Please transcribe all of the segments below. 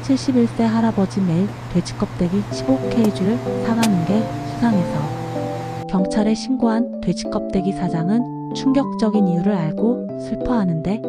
71세 할아버지 매일 돼지 껍데기 15kg를 사가는 게 수상해서 경찰에 신고한 돼지 껍데기 사장은 충격적인 이유를 알고 슬퍼하는데,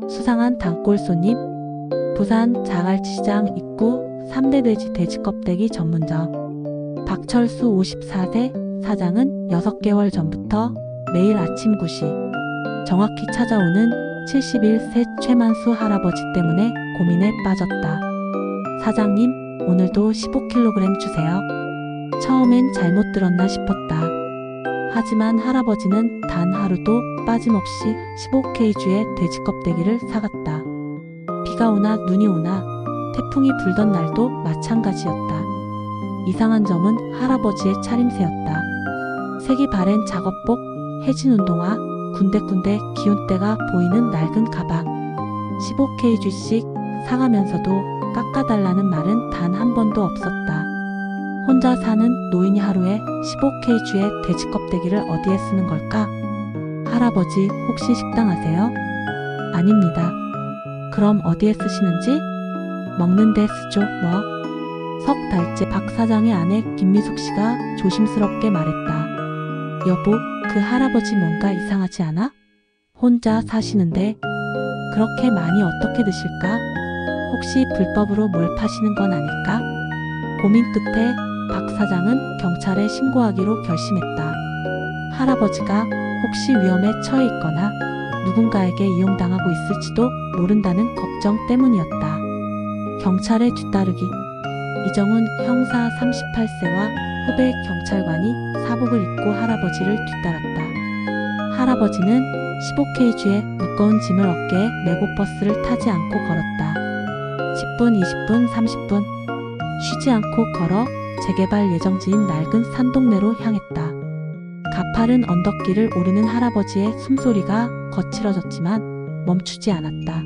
수상한 단골 손님. 부산 자갈치시장 입구 3대 돼지 껍데기 전문점 박철수 54세 사장은 6개월 전부터 매일 아침 9시 정확히 찾아오는 71세 최만수 할아버지 때문에 고민에 빠졌다. 사장님, 오늘도 15kg 주세요. 처음엔 잘못 들었나 싶었다. 하지만 할아버지는 단 하루도 빠짐없이 15kg의 돼지 껍데기를 사갔다. 비가 오나 눈이 오나 태풍이 불던 날도 마찬가지였다. 이상한 점은 할아버지의 차림새였다. 색이 바랜 작업복, 해진 운동화, 군데군데 기운때가 보이는 낡은 가방. 15kg씩 사가면서도 깎아달라는 말은 단 한 번도 없었다. 혼자 사는 노인이 하루에 15kg의 돼지 껍데기를 어디에 쓰는 걸까? 할아버지, 혹시 식당 하세요? 아닙니다. 그럼 어디에 쓰시는지? 먹는 데 쓰죠, 뭐. 석 달째 박 사장의 아내 김미숙 씨가 조심스럽게 말했다. 여보, 그 할아버지 뭔가 이상하지 않아? 혼자 사시는데 그렇게 많이 어떻게 드실까? 혹시 불법으로 뭘 파시는 건 아닐까? 고민 끝에 박 사장은 경찰에 신고하기로 결심했다. 할아버지가 혹시 위험에 처해 있거나 누군가에게 이용당하고 있을지도 모른다는 걱정 때문이었다. 경찰에 뒤따르기. 이정훈 형사 38세와 후배 경찰관이 사복을 입고 할아버지를 뒤따랐다. 할아버지는 15kg의 무거운 짐을 어깨에 메고 버스를 타지 않고 걸었다. 10분, 20분, 30분 쉬지 않고 걸어 재개발 예정지인 낡은 산동네로 향했다. 가파른 언덕길을 오르는 할아버지의 숨소리가 거칠어졌지만 멈추지 않았다.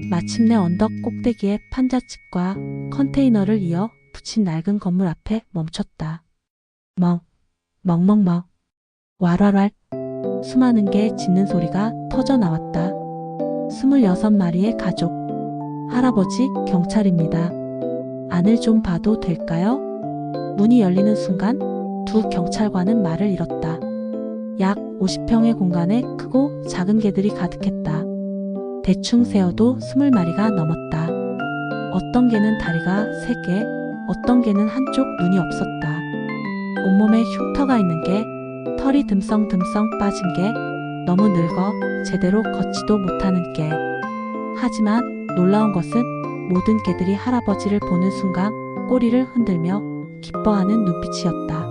마침내 언덕 꼭대기에 판잣집과 컨테이너를 이어 붙인 낡은 건물 앞에 멈췄다. 멍멍멍, 왈왈왈. 수많은 개 짖는 소리가 터져 나왔다. 26마리의 가족. 할아버지, 경찰입니다. 안을 좀 봐도 될까요? 문이 열리는 순간 두 경찰관은 말을 잃었다. 약 50평의 공간에 크고 작은 개들이 가득했다. 대충 세어도 20마리가 넘었다. 어떤 개는 다리가 3개, 어떤 개는 한쪽 눈이 없었다. 온몸에 흉터가 있는 개, 털이 듬성듬성 빠진 개, 너무 늙어 제대로 걷지도 못하는 개. 하지만 놀라운 것은 모든 개들이 할아버지를 보는 순간 꼬리를 흔들며 기뻐하는 눈빛이었다.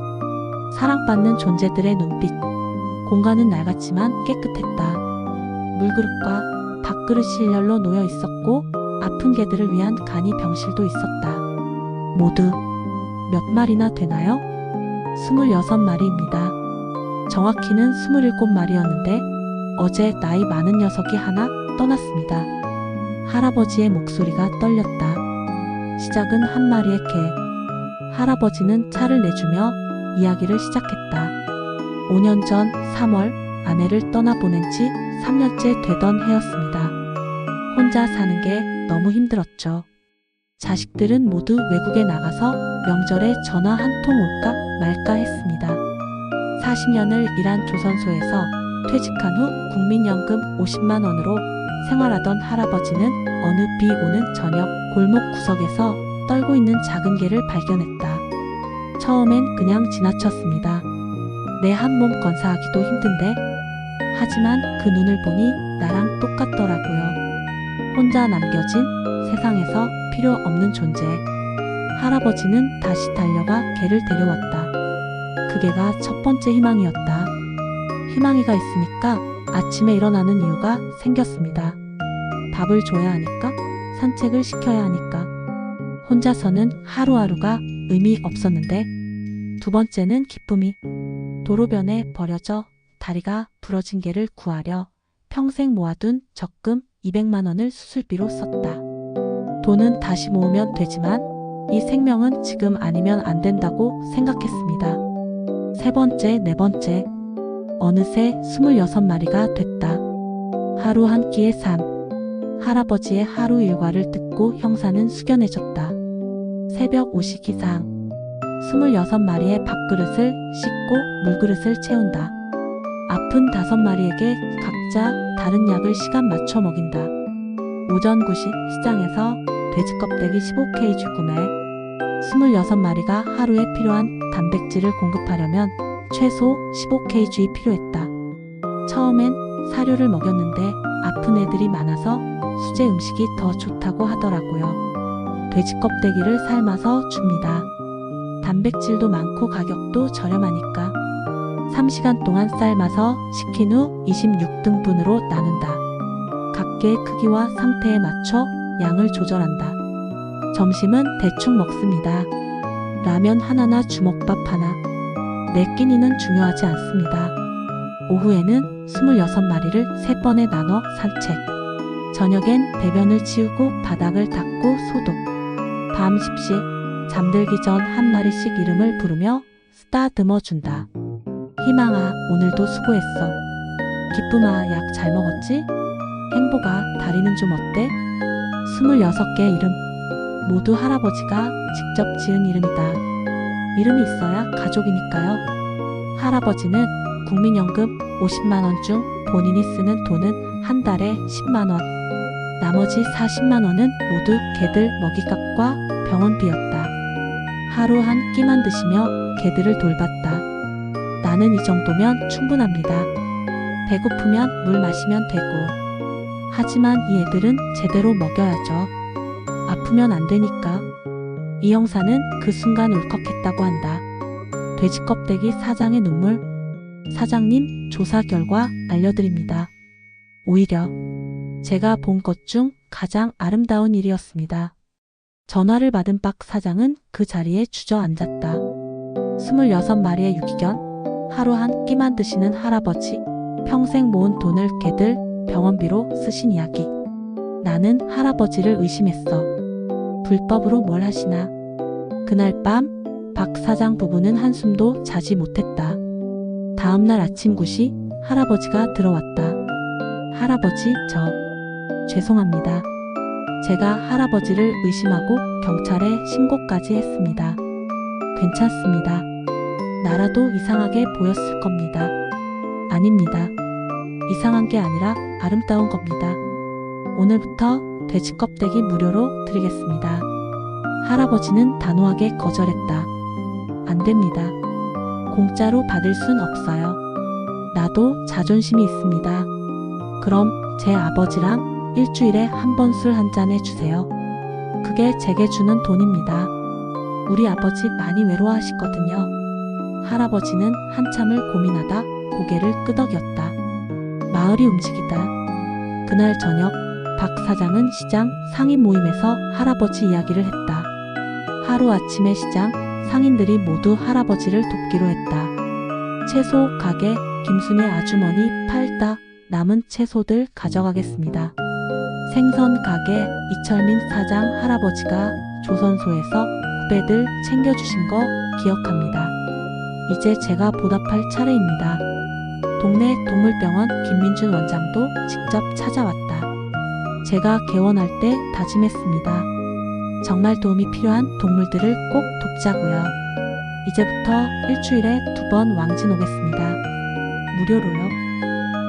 사랑받는 존재들의 눈빛. 공간은 낡았지만 깨끗했다. 물그릇과 밥그릇이 일렬로 놓여 있었고 아픈 개들을 위한 간이 병실도 있었다. 모두 몇 마리나 되나요? 26마리입니다. 정확히는 27마리였는데 어제 나이 많은 녀석이 하나 떠났습니다. 할아버지의 목소리가 떨렸다. 시작은 한 마리의 개. 할아버지는 차를 내주며 이야기를 시작했다. 5년 전 3월 아내를 떠나보낸 지 3년째 되던 해였습니다. 혼자 사는 게 너무 힘들었죠. 자식들은 모두 외국에 나가서 명절에 전화 한 통 올까 말까 했습니다. 40년을 일한 조선소에서 퇴직한 후 국민연금 50만 원으로 생활하던 할아버지는 어느 비 오는 저녁 골목 구석에서 떨고 있는 작은 개를 발견했다. 처음엔 그냥 지나쳤습니다. 내 한 몸 건사하기도 힘든데. 하지만 그 눈을 보니 나랑 똑같더라고요. 혼자 남겨진 세상에서 필요 없는 존재. 할아버지는 다시 달려가 개를 데려왔다. 그 개가 첫 번째 희망이었다. 희망이가 있으니까 아침에 일어나는 이유가 생겼습니다. 밥을 줘야 하니까, 산책을 시켜야 하니까. 혼자서는 하루하루가 의미 없었는데, 두 번째는 기쁨이. 도로변에 버려져 다리가 부러진 개를 구하려 평생 모아둔 적금 200만 원을 수술비로 썼다. 돈은 다시 모으면 되지만 이 생명은 지금 아니면 안 된다고 생각했습니다. 세 번째, 네 번째. 어느새 26마리가 됐다. 하루 한 끼의 삶. 할아버지의 하루 일과를 듣고 형사는 숙연해졌다. 새벽 오시기상 26마리의 밥그릇을 씻고 물그릇을 채운다. 아픈 5마리에게 각자 다른 약을 시간 맞춰 먹인다. 오전 9시 시장에서 돼지 껍데기 15kg 구매. 26마리가 하루에 필요한 단백질을 공급하려면 최소 15kg이 필요했다. 처음엔 사료를 먹였는데 아픈 애들이 많아서 수제 음식이 더 좋다고 하더라고요. 돼지 껍데기를 삶아서 줍니다. 단백질도 많고 가격도 저렴하니까. 3시간 동안 삶아서 식힌 후 26등분으로 나눈다. 각개의 크기와 상태에 맞춰 양을 조절한다. 점심은 대충 먹습니다. 라면 하나나 주먹밥 하나. 내 끼니는 중요하지 않습니다. 오후에는 26마리를 3번에 나눠 산책. 저녁엔 배변을 치우고 바닥을 닦고 소독. 밤 10시 잠들기 전 한 마리씩 이름을 부르며 쓰다듬어 준다. 희망아, 오늘도 수고했어. 기쁨아, 약 잘 먹었지? 행복아, 다리는 좀 어때? 26개 이름. 모두 할아버지가 직접 지은 이름이다. 이름이 있어야 가족이니까요. 할아버지는 국민연금 50만원 중 본인이 쓰는 돈은 한 달에 10만원. 나머지 40만원은 모두 개들 먹이값과 병원비였다. 하루 한 끼만 드시며 개들을 돌봤다. 나는 이 정도면 충분합니다. 배고프면 물 마시면 되고. 하지만 이 애들은 제대로 먹여야죠. 아프면 안 되니까. 이 형사는 그 순간 울컥했다고 한다. 돼지 껍데기 사장의 눈물. 사장님, 조사 결과 알려드립니다. 오히려 제가 본 것 중 가장 아름다운 일이었습니다. 전화를 받은 박 사장은 그 자리에 주저앉았다. 26마리의 유기견, 하루 한 끼만 드시는 할아버지, 평생 모은 돈을 개들 병원비로 쓰신 이야기. 나는 할아버지를 의심했어. 불법으로 뭘 하시나. 그날 밤 박 사장 부부는 한숨도 자지 못했다. 다음날 아침 9시 할아버지가 들어왔다. 할아버지, 죄송합니다. 제가 할아버지를 의심하고 경찰에 신고까지 했습니다. 괜찮습니다. 나라도 이상하게 보였을 겁니다. 아닙니다. 이상한 게 아니라 아름다운 겁니다. 오늘부터 돼지 껍데기 무료로 드리겠습니다. 할아버지는 단호하게 거절했다. 안 됩니다. 공짜로 받을 순 없어요. 나도 자존심이 있습니다. 그럼 제 아버지랑 일주일에 한 번 술 한 잔 해주세요. 그게 제게 주는 돈입니다. 우리 아버지 많이 외로워하시거든요. 할아버지는 한참을 고민하다 고개를 끄덕였다. 마을이 움직이다. 그날 저녁 박 사장은 시장 상인 모임에서 할아버지 이야기를 했다. 하루아침에 시장 상인들이 모두 할아버지를 돕기로 했다. 채소 가게 김순애 아주머니 팔다 남은 채소들 가져가겠습니다. 생선 가게 이철민 사장 할아버지가 조선소에서 후배들 챙겨주신 거 기억합니다. 이제 제가 보답할 차례입니다. 동네 동물병원 김민준 원장도 직접 찾아왔다. 제가 개원할 때 다짐했습니다. 정말 도움이 필요한 동물들을 꼭 돕자고요. 이제부터 일주일에 2번 왕진 오겠습니다. 무료로요.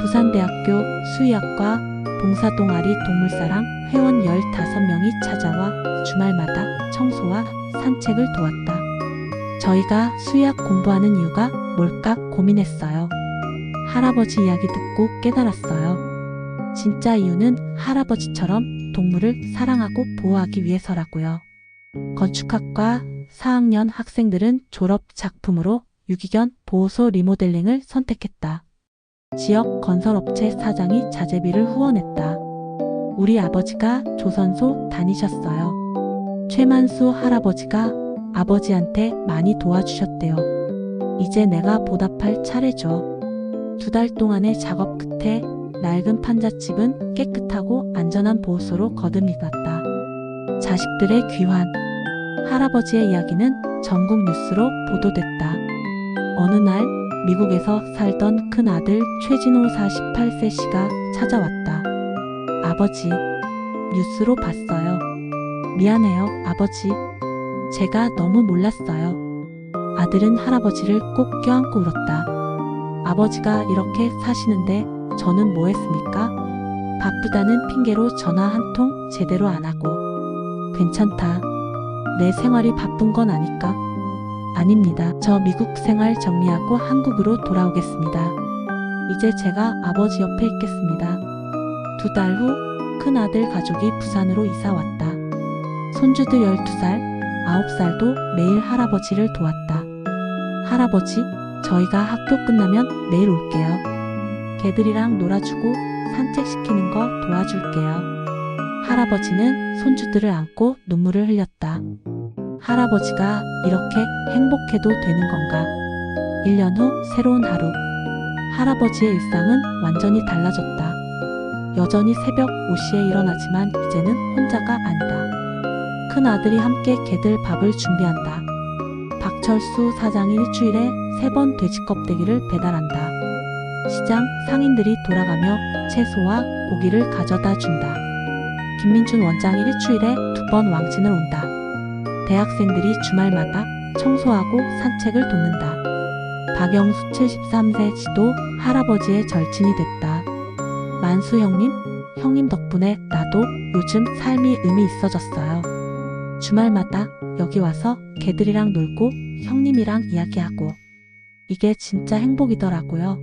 부산대학교 수의학과 봉사동아리 동물사랑 회원 15명이 찾아와 주말마다 청소와 산책을 도왔다. 저희가 수의학 공부하는 이유가 뭘까 고민했어요. 할아버지 이야기 듣고 깨달았어요. 진짜 이유는 할아버지처럼 동물을 사랑하고 보호하기 위해서라고요. 건축학과 4학년 학생들은 졸업 작품으로 유기견 보호소 리모델링을 선택했다. 지역 건설업체 사장이 자재비를 후원했다. 우리 아버지가 조선소 다니셨어요. 최만수 할아버지가 아버지한테 많이 도와주셨대요. 이제 내가 보답할 차례죠. 2달 동안의 작업 끝에 낡은 판잣집은 깨끗하고 안전한 보호소로 거듭났다. 자식들의 귀환. 할아버지의 이야기는 전국 뉴스로 보도됐다. 어느 날 미국에서 살던 큰 아들 최진호 48세 씨가 찾아왔다. 아버지, 뉴스로 봤어요. 미안해요, 아버지. 제가 너무 몰랐어요. 아들은 할아버지를 꼭 껴안고 울었다. 아버지가 이렇게 사시는데 저는 뭐 했습니까? 바쁘다는 핑계로 전화 한 통 제대로 안 하고. 괜찮다. 내 생활이 바쁜 건 아니까. 아닙니다. 저 미국 생활 정리하고 한국으로 돌아오겠습니다. 이제 제가 아버지 옆에 있겠습니다. 2달 후 큰아들 가족이 부산으로 이사 왔다. 손주들 12살, 9살도 매일 할아버지를 도왔다. 할아버지, 저희가 학교 끝나면 매일 올게요. 개들이랑 놀아주고 산책시키는 거 도와줄게요. 할아버지는 손주들을 안고 눈물을 흘렸다. 할아버지가 이렇게 행복해도 되는 건가? 1년 후 새로운 하루. 할아버지의 일상은 완전히 달라졌다. 여전히 새벽 5시에 일어나지만 이제는 혼자가 아니다. 큰아들이 함께 개들 밥을 준비한다. 박철수 사장이 일주일에 3번 돼지 껍데기를 배달한다. 시장 상인들이 돌아가며 채소와 고기를 가져다 준다. 김민준 원장이 일주일에 2번 왕진을 온다. 대학생들이 주말마다 청소하고 산책을 돕는다. 박영수 73세 지도 할아버지의 절친이 됐다. 만수 형님 덕분에 나도 요즘 삶이 의미 있어졌어요. 주말마다 여기 와서 개들이랑 놀고 형님이랑 이야기하고. 이게 진짜 행복이더라고요.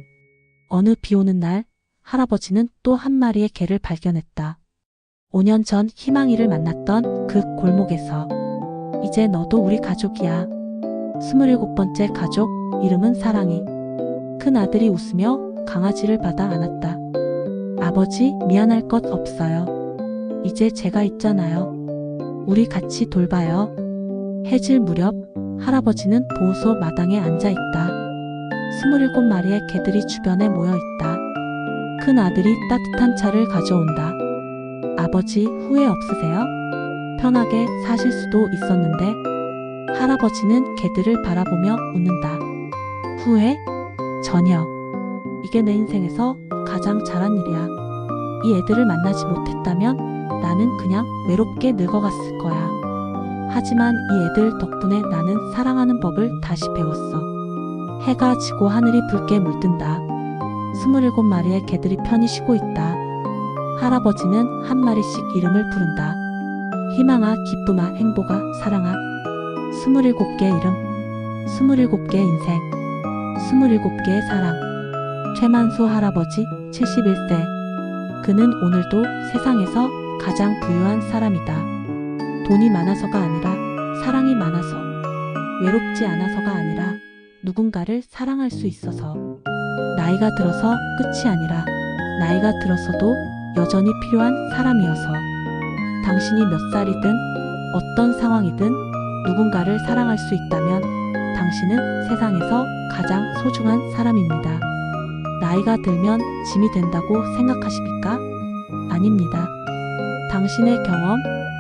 어느 비 오는 날 할아버지는 또 한 마리의 개를 발견했다. 5년 전 희망이를 만났던 그 골목에서. 이제 너도 우리 가족이야. 27번째 가족, 이름은 사랑이. 큰아들이 웃으며 강아지를 받아 안았다. 아버지, 미안할 것 없어요. 이제 제가 있잖아요. 우리 같이 돌봐요. 해질 무렵 할아버지는 보호소 마당에 앉아있다. 27마리의 개들이 주변에 모여있다. 큰아들이 따뜻한 차를 가져온다. 아버지, 후회 없으세요? 편하게 사실 수도 있었는데. 할아버지는 개들을 바라보며 웃는다. 후회? 전혀. 이게 내 인생에서 가장 잘한 일이야. 이 애들을 만나지 못했다면 나는 그냥 외롭게 늙어갔을 거야. 하지만 이 애들 덕분에 나는 사랑하는 법을 다시 배웠어. 해가 지고 하늘이 붉게 물든다. 27마리의 개들이 편히 쉬고 있다. 할아버지는 한 마리씩 이름을 부른다. 희망아, 기쁨아, 행복아, 사랑아. 27개의 이름, 27개의 인생, 27개의 사랑. 최만수 할아버지 71세. 그는 오늘도 세상에서 가장 부유한 사람이다. 돈이 많아서가 아니라 사랑이 많아서, 외롭지 않아서가 아니라 누군가를 사랑할 수 있어서. 나이가 들어서 끝이 아니라 나이가 들어서도 여전히 필요한 사람이어서. 당신이 몇 살이든 어떤 상황이든 누군가를 사랑할 수 있다면 당신은 세상에서 가장 소중한 사람입니다. 나이가 들면 짐이 된다고 생각하십니까? 아닙니다. 당신의 경험,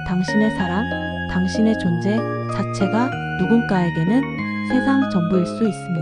당신의 사랑, 당신의 존재 자체가 누군가에게는 세상 전부일 수 있습니다.